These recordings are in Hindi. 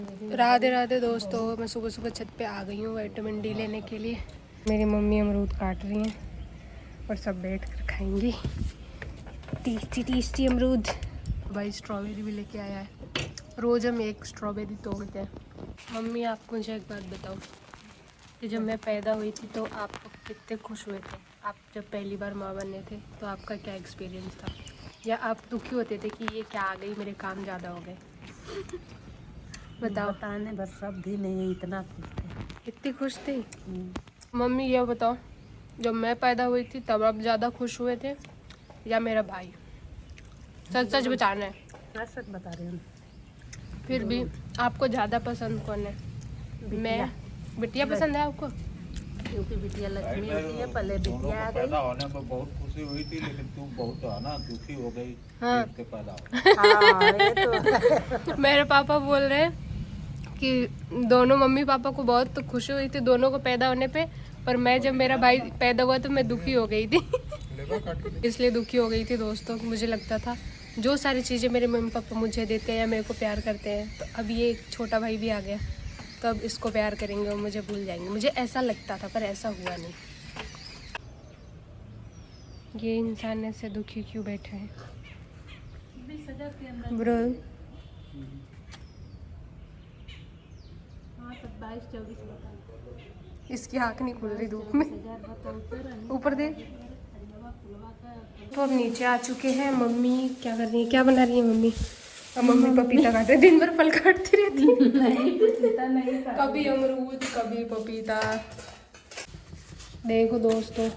राधे राधे दोस्तों, मैं सुबह सुबह छत पे आ गई हूँ विटामिन डी लेने के लिए। मेरी मम्मी अमरूद काट रही हैं और सब बैठ कर खाएंगी। टेस्टी टेस्टी अमरूद। भाई स्ट्रॉबेरी भी लेके आया है, रोज़ हम एक स्ट्रॉबेरी तोड़ते हैं। मम्मी आप मुझे एक बात बताओ कि जब मैं पैदा हुई थी तो आप कितने खुश हुए थे? आप जब पहली बार माँ बने थे तो आपका क्या एक्सपीरियंस था? या आप दुखी होते थे कि ये क्या आ गई, मेरे काम ज़्यादा हो गए? बताओ। बताने बस सब भी नहीं इतना खुश थे। इतनी खुश थी? मम्मी ये बताओ, जब मैं पैदा हुई थी तब आप ज़्यादा खुश हुए थे या मेरा भाई? सच सच बताना है। सच बता रहे हैं। फिर भी आपको ज़्यादा पसंद कौन है? मैं। बिटिया पसंद है आपको? क्योंकि बिटिया लक्ष्मी होती है, पहले बिटिया आ गई। पैदा होने में बहुत खुशी हुई थी, लेकिन तू बहुत है ना दुखी हो गई। हाँ। देख के पैदा हो। ये तो मेरे पापा बोल रहे हैं कि दोनों मम्मी पापा को बहुत तो खुशी हुई थी दोनों को पैदा होने पे, पर मैं जब मेरा भाई पैदा हुआ तो मैं दुखी हो गई थी। इसलिए दुखी हो गई थी दोस्तों, मुझे लगता था जो सारी चीज़ें मेरे मम्मी पापा मुझे देते हैं या मेरे को प्यार करते हैं, तो अब ये छोटा भाई भी आ गया तो अब इसको प्यार करेंगे और मुझे भूल जाएंगे। मुझे ऐसा लगता था पर ऐसा हुआ नहीं। ये इंसान ऐसे दुखी क्यों बैठे हैं ब्रो? इसकी आँख नहीं खुल रही धूप में। ऊपर देख। तो अब नीचे आ चुके हैं। मम्मी क्या कर रही है, क्या बना रही है मम्मी? अब मम्मी पपीता खाते, दिन भर फल काटती रहती है। नहीं पपीता नहीं कभी अमरूद कभी पपीता। देखो दोस्तों,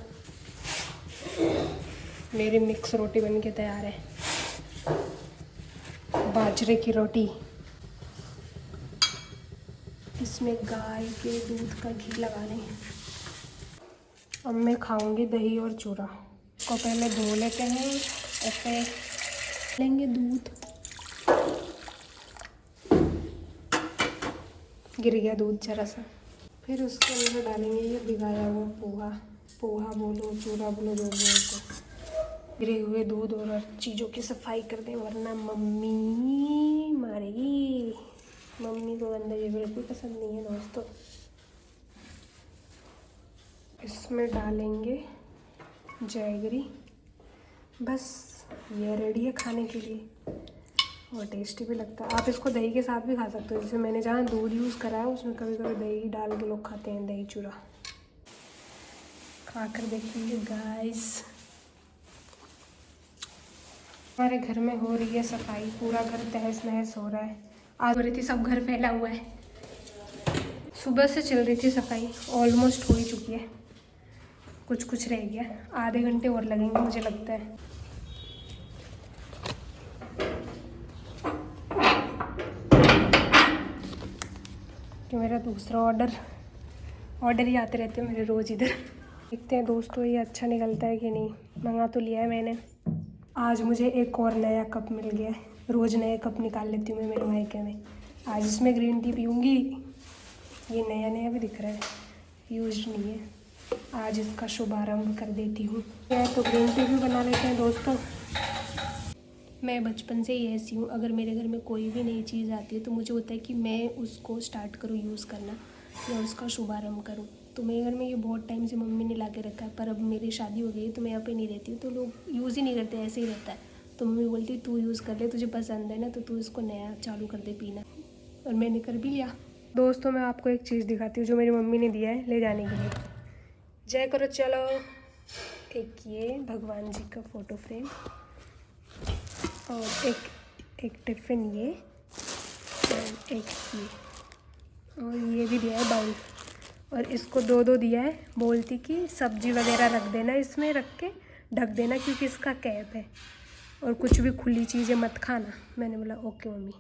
मेरी मिक्स रोटी बन के तैयार है, बाजरे की रोटी। इसमें गाय के दूध का घी लगा लें। अब मैं खाऊंगी दही और चूरा। इसको पहले धो लेते हैं, ऐसे लेंगे दूध। गिर गया दूध जरा सा। फिर उसके अंदर डालेंगे ये भिगाया हुआ पोहा। पोहा बोलो चूरा बोलो जो बोलो, उसको गिरे हुए दूध और चीज़ों की सफाई कर दें वरना मम्मी मारेगी। मम्मी को गंदा ये बिल्कुल पसंद नहीं है दोस्तों। इसमें डालेंगे जैगरी। बस ये रेडी है खाने के लिए और टेस्टी भी लगता है। आप इसको दही के साथ भी खा सकते हो, जैसे मैंने जहाँ दूध यूज़ करा है उसमें कभी कभी दही डाल के लोग खाते हैं, दही चूरा। खा कर देखेंगे गाइस। हमारे घर में हो रही है सफाई, पूरा घर तहस नहस हो रहा है। आज हो रही थी, सब घर फैला हुआ है। सुबह से चल रही थी सफाई, ऑलमोस्ट हो ही चुकी है, कुछ कुछ रह गया। आधे घंटे और लगेंगे मुझे लगता है। कि मेरा दूसरा ऑर्डर ही आते रहते हैं मेरे रोज़ इधर। देखते हैं दोस्तों ये अच्छा निकलता है कि नहीं। मंगा तो लिया है मैंने। आज मुझे एक और नया कप मिल गया है। रोज़ नए कप निकाल लेती हूँ मैं मेरे मायके में। आज इसमें ग्रीन टी पीऊँगी। ये नया नया भी दिख रहा है, यूज नहीं है। आज इसका शुभारंभ कर देती हूँ। तो ग्रीन टी भी बना लेते हैं दोस्तों। मैं बचपन से ही ऐसी हूँ, अगर मेरे घर में कोई भी नई चीज़ आती है तो मुझे होता है कि मैं उसको स्टार्ट करूँ यूज़ करना या उसका शुभारंभ करूँ। तो मेरे घर में ये बहुत टाइम से मम्मी ने ला के रखा है, पर अब मेरी शादी हो गई तो मैं यहाँ पे नहीं रहती हूँ तो लोग यूज़ ही नहीं करते, ऐसे ही रहता है। तो मम्मी बोलती तू यूज़ कर ले, तुझे पसंद है ना तो तू इसको नया चालू कर दे पीना, और मैंने कर भी लिया। दोस्तों मैं आपको एक चीज़ दिखाती हूँ जो मेरी मम्मी ने दिया है ले जाने के लिए। जय करो चलो। एक ये भगवान जी का फ़ोटो फ्रेम और एक टिफ़िन ये और एक ये, और ये भी दिया है बाउल। और इसको दो दिया है, बोलती कि सब्जी वगैरह रख देना इसमें, रख के ढक देना क्योंकि इसका कैप है, और कुछ भी खुली चीज़ें मत खाना। मैंने बोला ओके मम्मी।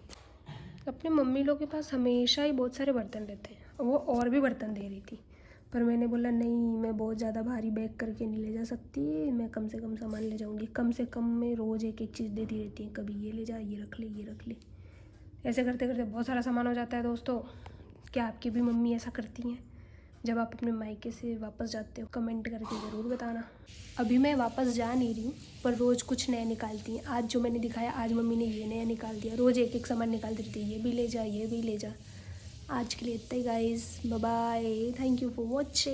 अपने मम्मी लोग के पास हमेशा ही बहुत सारे बर्तन रहते हैं, वो और भी बर्तन दे रही थी, पर मैंने बोला नहीं मैं बहुत ज़्यादा भारी बैग करके नहीं ले जा सकती, मैं कम से कम सामान ले जाऊँगी। कम से कम मैं रोज़ एक एक चीज़ देती रहती है, कभी ये ले जा, ये रख ले, ये रख ले। ऐसे करते करते बहुत सारा सामान हो जाता है दोस्तों। क्या आपकी भी मम्मी ऐसा करती हैं? जब आप अपने मायके से वापस जाते हो कमेंट करके ज़रूर बताना। अभी मैं वापस जा नहीं रही हूँ, पर रोज़ कुछ नया निकालती हैं। आज जो मैंने दिखाया, आज मम्मी ने ये नया निकाल दिया। रोज़ एक एक सामान निकाल देती है, ये भी ले जा, ये भी ले जा। आज के लिए इतना ही guys, bye bye, thank you for watching.